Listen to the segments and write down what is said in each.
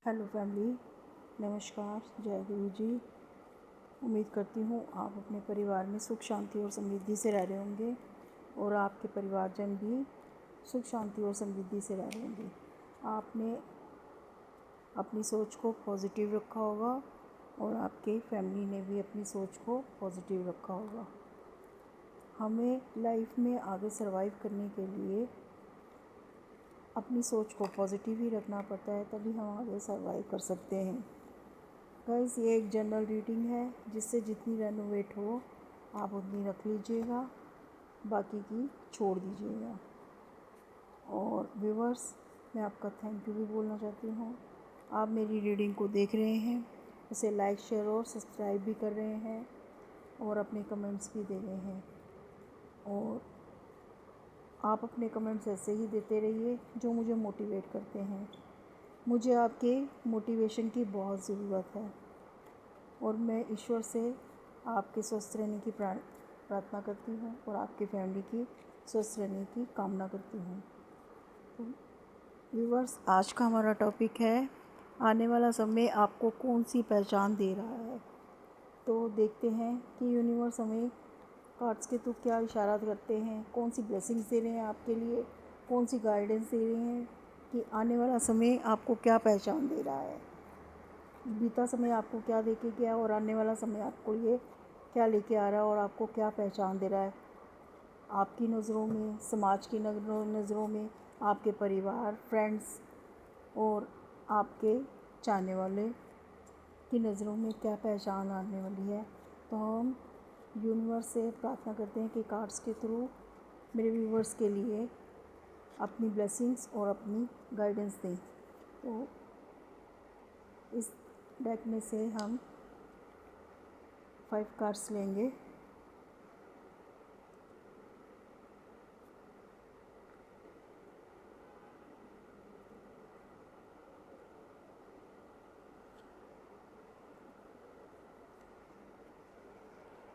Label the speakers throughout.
Speaker 1: Hello family, नमस्कार, जय गुरु जी। उम्मीद करती हूँ आप अपने परिवार में सुख शांति और समृद्धि से रह रहे होंगे और आपके परिवारजन भी सुख शांति और समृद्धि से रह रहे होंगे। आपने अपनी सोच को पॉजिटिव रखा होगा और आपके फैमिली ने भी अपनी सोच को पॉजिटिव रखा होगा। हमें लाइफ में आगे सरवाइव करने के लिए अपनी सोच को पॉजिटिव ही रखना पड़ता है, तभी हम आगे सरवाइव कर सकते हैं। गाइस, ये एक जनरल रीडिंग है, जिससे जितनी रेनोवेट हो आप उतनी रख लीजिएगा, बाकी की छोड़ दीजिएगा। और व्यूअर्स, मैं आपका थैंक यू भी बोलना चाहती हूँ। आप मेरी रीडिंग को देख रहे हैं, उसे लाइक शेयर और सब्सक्राइब भी कर रहे हैं और अपने कमेंट्स भी दे रहे हैं। और आप अपने कमेंट्स ऐसे ही देते रहिए जो मुझे मोटिवेट करते हैं। मुझे आपके मोटिवेशन की बहुत ज़रूरत है और मैं ईश्वर से आपके स्वस्थ रहने की प्रार्थना करती हूँ और आपकी फैमिली की स्वस्थ रहने की कामना करती हूँ। तो व्यूअर्स, आज का हमारा टॉपिक है आने वाला समय आपको कौन सी पहचान दे रहा है। तो देखते हैं कि यूनिवर्स हमें कार्ड्स के थ्रू क्या इशारा करते हैं, कौन सी ब्लेसिंग्स दे रहे हैं आपके लिए, कौन सी गाइडेंस दे रहे हैं कि आने वाला समय आपको क्या पहचान दे रहा है। बीता समय आपको क्या दे के गया और आने वाला समय आपको ये क्या लेके आ रहा है और आपको क्या पहचान दे रहा है। आपकी नज़रों में, समाज की नज़रों में, आपके परिवार, फ्रेंड्स और आपके चाहने वाले की नज़रों में क्या पहचान आने वाली है। तो हम यूनिवर्स से प्रार्थना करते हैं कि कार्ड्स के थ्रू मेरे व्यूवर्स के लिए अपनी ब्लेसिंग्स और अपनी गाइडेंस दें। तो इस डेक में से हम 5 कार्ड्स लेंगे।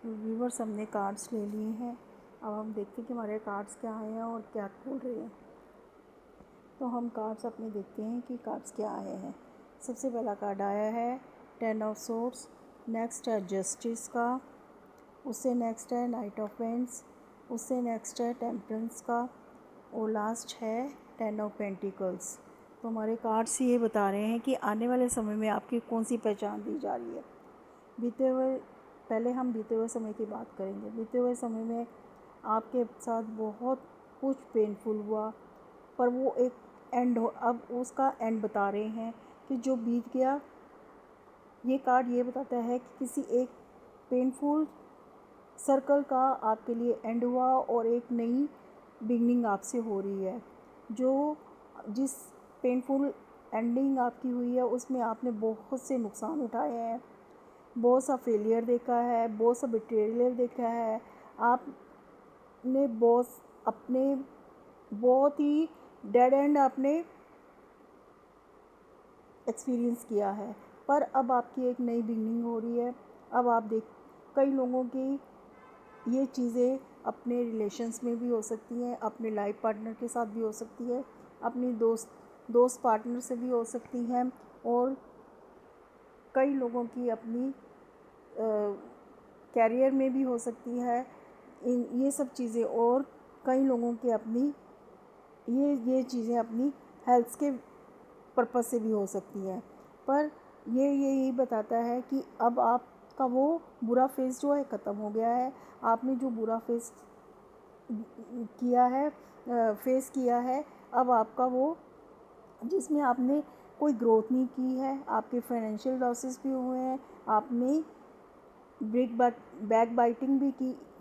Speaker 1: व्यूवर्स, हमने कार्ड्स ले लिए हैं। अब हम देखते हैं कि हमारे कार्ड्स क्या आए हैं और क्या बोल रहे हैं। तो हम कार्ड्स अपने देखते हैं कि कार्ड्स क्या आए हैं। सबसे पहला कार्ड आया है 10 ऑफ सोर्ड्स, नेक्स्ट है जस्टिस का, उससे नेक्स्ट है नाइट ऑफ पेंट्स, उससे नेक्स्ट है टेम्परेंस का और लास्ट है 10 ऑफ पेंटिकल्स। तो हमारे कार्ड्स ये बता रहे हैं कि आने वाले समय में आपकी कौन सी पहचान दी जा रही है। पहले हम बीते हुए समय की बात करेंगे। बीते हुए समय में आपके साथ बहुत कुछ पेनफुल हुआ, पर वो एक एंड हो, अब उसका एंड बता रहे हैं कि जो बीत गया। ये कार्ड ये बताता है कि किसी एक पेनफुल सर्कल का आपके लिए एंड हुआ और एक नई बिगनिंग आपसे हो रही है। जिस पेनफुल एंडिंग आपकी हुई है उसमें आपने बहुत से नुकसान उठाए हैं, बहुत सा फेलियर देखा है, बहुत सा बिट्रेयल देखा है। आपने बहुत ही डेड एंड आपने एक्सपीरियंस किया है, पर अब आपकी एक नई बिगनिंग हो रही है। अब आप कई लोगों की ये चीज़ें अपने रिलेशंस में भी हो सकती हैं, अपने लाइफ पार्टनर के साथ भी हो सकती है, अपनी दोस्त पार्टनर से भी हो सकती हैं और कई लोगों की अपनी कैरियर में भी हो सकती है। ये सब चीज़ें और कई लोगों की अपनी ये चीज़ें अपनी हेल्थ के पर्पस से भी हो सकती हैं। पर यही बताता है कि अब आपका वो बुरा फेज़ जो है ख़त्म हो गया है। आपने जो बुरा फेस किया है, अब आपका वो जिसमें आपने कोई ग्रोथ नहीं की है, आपके फाइनेंशियल लॉसेस भी हुए हैं, आपने बैक बाइटिंग भी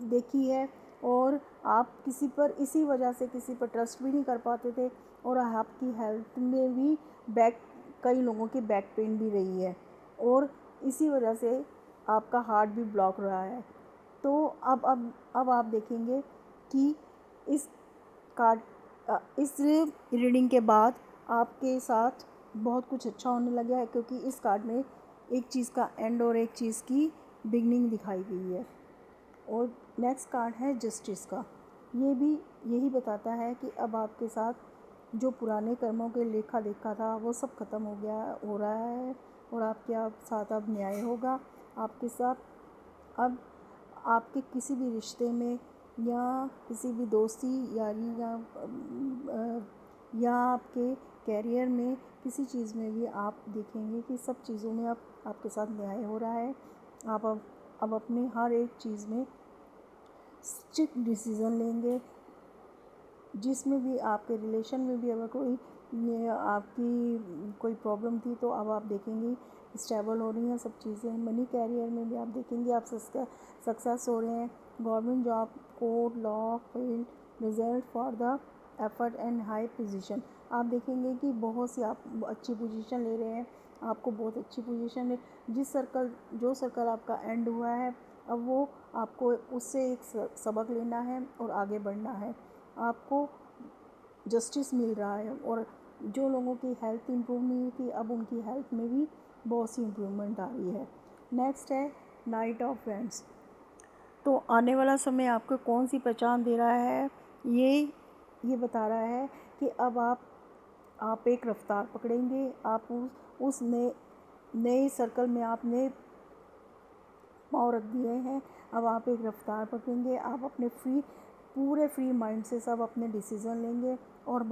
Speaker 1: देखी है और आप इसी वजह से किसी पर ट्रस्ट भी नहीं कर पाते थे और आपकी हेल्थ में भी कई लोगों की बैक पेन भी रही है और इसी वजह से आपका हार्ट भी ब्लॉक रहा है। तो अब आप देखेंगे कि इस रीडिंग के बाद आपके साथ बहुत कुछ अच्छा होने लगा है, क्योंकि इस कार्ड में एक चीज़ का एंड और एक चीज़ की बिगनिंग दिखाई गई है। और नेक्स्ट कार्ड है जस्टिस का। ये भी यही बताता है कि अब आपके साथ जो पुराने कर्मों के लेखा देखा था वो सब खत्म हो रहा है और आपके साथ अब न्याय होगा। आपके साथ अब आपके किसी भी रिश्ते में या किसी भी दोस्ती यारी या आपके कैरियर में किसी चीज़ में भी आप देखेंगे कि सब चीज़ों में अब आपके साथ न्याय हो रहा है। आप अब अपनी हर एक चीज़ में स्ट्रिक्ट डिसीज़न लेंगे। जिसमें भी आपके रिलेशन में भी अगर आपकी कोई प्रॉब्लम थी तो अब आप देखेंगे स्टेबल हो रही हैं सब चीज़ें। मनी कैरियर में भी आप देखेंगे आप सक्सेस हो रहे हैं। Government job, court, law field, result for the effort and high position, आप देखेंगे कि बहुत सी आप अच्छी पोजीशन ले रहे हैं। आपको बहुत अच्छी पोजीशन है। जो सर्कल आपका एंड हुआ है अब वो आपको उससे एक सबक लेना है और आगे बढ़ना है। आपको जस्टिस मिल रहा है और जो लोगों की हेल्थ इंप्रूव नहीं हुई थी अब उनकी हेल्थ में भी बहुत सी इम्प्रूवमेंट आ रही है। नेक्स्ट है नाइट ऑफ फ्रेंड्स। तो आने वाला समय आपको कौन सी पहचान दे रहा है, ये बता रहा है कि अब आप एक रफ्तार पकड़ेंगे। आप उस नए सर्कल में आपने पाँव रख दिए हैं। अब आप एक रफ्तार पकड़ेंगे। आप अपने पूरे फ्री माइंड से सब अपने डिसीज़न लेंगे और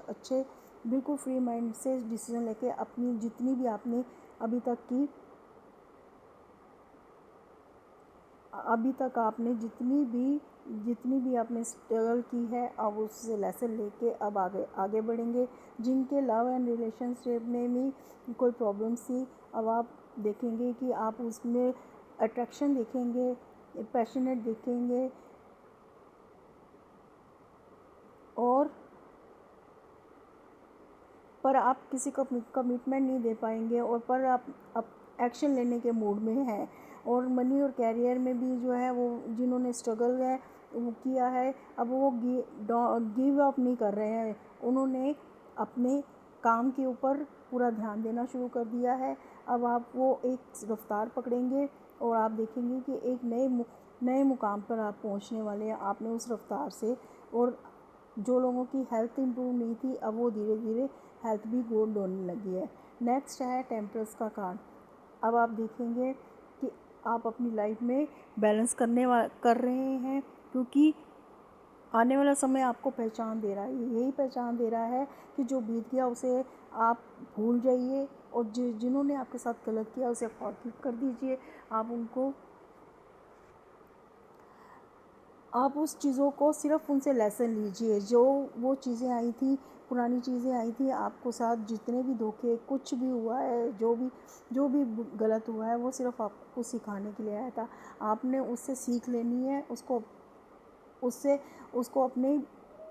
Speaker 1: अच्छे बिल्कुल फ्री माइंड से डिसीज़न लेके अपनी जितनी भी आपने अभी तक आपने जितनी भी आपने स्ट्रगल की है अब उससे लेसन लेके अब आगे बढ़ेंगे। जिनके लव एंड रिलेशनशिप में भी कोई प्रॉब्लम्स थी अब आप देखेंगे कि आप उसमें अट्रैक्शन देखेंगे, पैशनेट देखेंगे और पर आप किसी को कमिटमेंट नहीं दे पाएंगे और पर आप एक्शन लेने के मूड में हैं। और मनी और कैरियर में भी जो है वो जिन्होंने स्ट्रगल है वो किया है अब वो गिव अप नहीं कर रहे हैं। उन्होंने अपने काम के ऊपर पूरा ध्यान देना शुरू कर दिया है। अब आप वो एक रफ्तार पकड़ेंगे और आप देखेंगे कि एक नए मुकाम पर आप पहुंचने वाले हैं आपने उस रफ्तार से। और जो लोगों की हेल्थ इंप्रूव नहीं थी अब वो धीरे धीरे हेल्थ भी गुड होने लगी है। नेक्स्ट है टेम्परस का कार्ड। अब आप देखेंगे कि आप अपनी लाइफ में बैलेंस कर रहे हैं क्योंकि आने वाला समय आपको पहचान दे रहा है। यही पहचान दे रहा है कि जो बीत गया उसे आप भूल जाइए और जिन्होंने आपके साथ गलत किया उसे फॉरगिव कर दीजिए। आप उस चीज़ों को सिर्फ उनसे लेसन लीजिए। जो वो चीज़ें आई थी, पुरानी चीज़ें आई थी आपको साथ, जितने भी धोखे कुछ भी हुआ है, जो भी गलत हुआ है वो सिर्फ आपको सिखाने के लिए आया था। आपने उससे सीख लेनी है, उसको अपने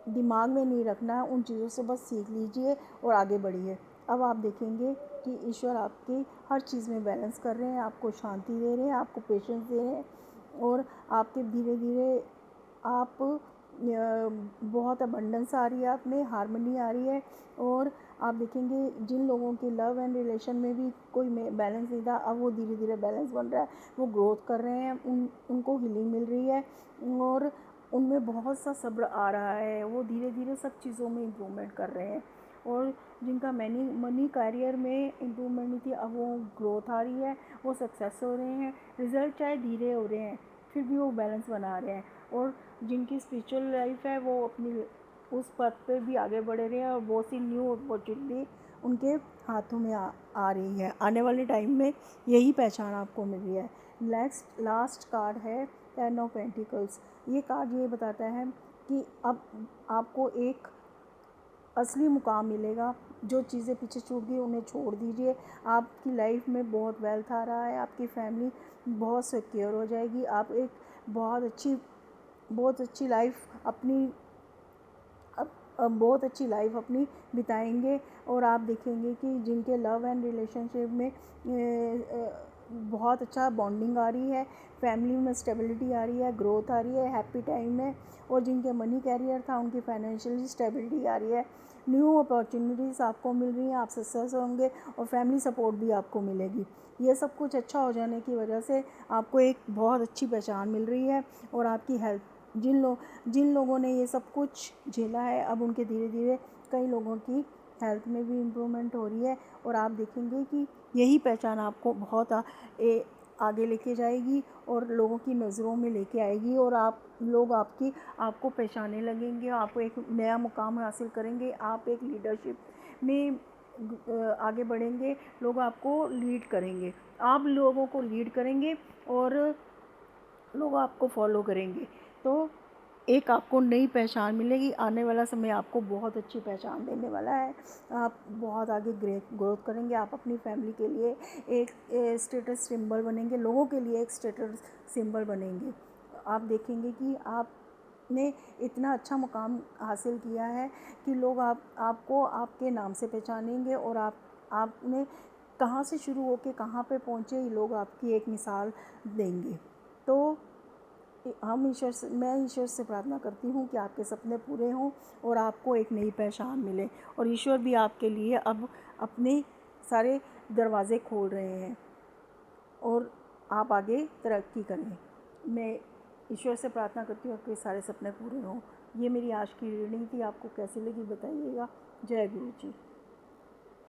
Speaker 1: दिमाग में नहीं रखना है। उन चीज़ों से बस सीख लीजिए और आगे बढ़िए। अब आप देखेंगे कि ईश्वर आपकी हर चीज़ में बैलेंस कर रहे हैं, आपको शांति दे रहे हैं, आपको पेशेंस दे रहे हैं और आपके धीरे धीरे आप बहुत अबंडेंस आ रही है, आप में हार्मनी आ रही है। और आप देखेंगे जिन लोगों के लव एंड रिलेशन में भी कोई बैलेंस नहीं था अब वो धीरे धीरे बैलेंस बन रहा है, वो ग्रोथ कर रहे हैं, उनको हीलिंग मिल रही है और उनमें बहुत सा सब्र आ रहा है। वो धीरे धीरे सब चीज़ों में इम्प्रूवमेंट कर रहे हैं। और जिनका मनी कैरियर में इम्प्रूवमेंट नहीं थी अब वो ग्रोथ आ रही है, वो सक्सेस हो रहे हैं। रिज़ल्ट चाहे धीरे हो रहे हैं फिर भी वो बैलेंस बना रहे हैं। और जिनकी स्पिरिचुअल लाइफ है वो अपनी उस पथ पे भी आगे बढ़ रहे हैं और बहुत सी न्यू अपॉर्चुनिटी उनके हाथों में आ रही है। आने वाले टाइम में यही पहचान आपको मिल रही है। लास्ट कार्ड है 10 ऑफ पेंटिकल्स। ये कार्ड ये बताता है कि अब आपको एक असली मुकाम मिलेगा। जो चीज़ें पीछे छूट गई उन्हें छोड़ दीजिए। आपकी लाइफ में बहुत वेल्थ आ रहा है, आपकी फैमिली बहुत सिक्योर हो जाएगी। आप एक बहुत अच्छी लाइफ अपनी बिताएंगे। और आप देखेंगे कि जिनके लव एंड रिलेशनशिप में बहुत अच्छा बॉन्डिंग आ रही है, फैमिली में स्टेबिलिटी आ रही है, ग्रोथ आ रही है, हैप्पी टाइम है। और जिनके मनी कैरियर था उनकी फाइनेंशियली स्टेबिलिटी आ रही है, न्यू अपॉर्चुनिटीज़ आपको मिल रही हैं, आप सक्सेस होंगे और फैमिली सपोर्ट भी आपको मिलेगी। ये सब कुछ अच्छा हो जाने की वजह से आपको एक बहुत अच्छी पहचान मिल रही है। और आपकी हेल्थ जिन लोगों ने ये सब कुछ झेला है अब उनके धीरे धीरे कई लोगों की हेल्थ में भी इम्प्रूवमेंट हो रही है और आप देखेंगे कि यही पहचान आपको बहुत आगे लेके जाएगी और लोगों की नज़रों में लेके आएगी और लोग आपको पहचानने लगेंगे, आप एक नया मुकाम हासिल करेंगे, आप एक लीडरशिप में आगे बढ़ेंगे, लोग आपको लीड करेंगे, आप लोगों को लीड करेंगे और लोग आपको फॉलो करेंगे। तो एक आपको नई पहचान मिलेगी। आने वाला समय आपको बहुत अच्छी पहचान देने वाला है। आप बहुत आगे ग्रोथ करेंगे। आप अपनी फैमिली के लिए एक स्टेटस सिंबल बनेंगे, लोगों के लिए एक स्टेटस सिंबल बनेंगे। आप देखेंगे कि आपने इतना अच्छा मुकाम हासिल किया है कि लोग आपको आपके नाम से पहचानेंगे और आपने कहाँ से शुरू होकर कहाँ पे पहुँचे, ये लोग आपकी एक मिसाल देंगे। तो मैं ईश्वर से प्रार्थना करती हूँ कि आपके सपने पूरे हों और आपको एक नई पहचान मिले और ईश्वर भी आपके लिए अब अपने सारे दरवाज़े खोल रहे हैं और आप आगे तरक्की करें। मैं ईश्वर से प्रार्थना करती हूँ आपके सारे सपने पूरे हों। ये मेरी आज की रीडिंग थी। आपको कैसी लगी बताइएगा। जय गुरु जी।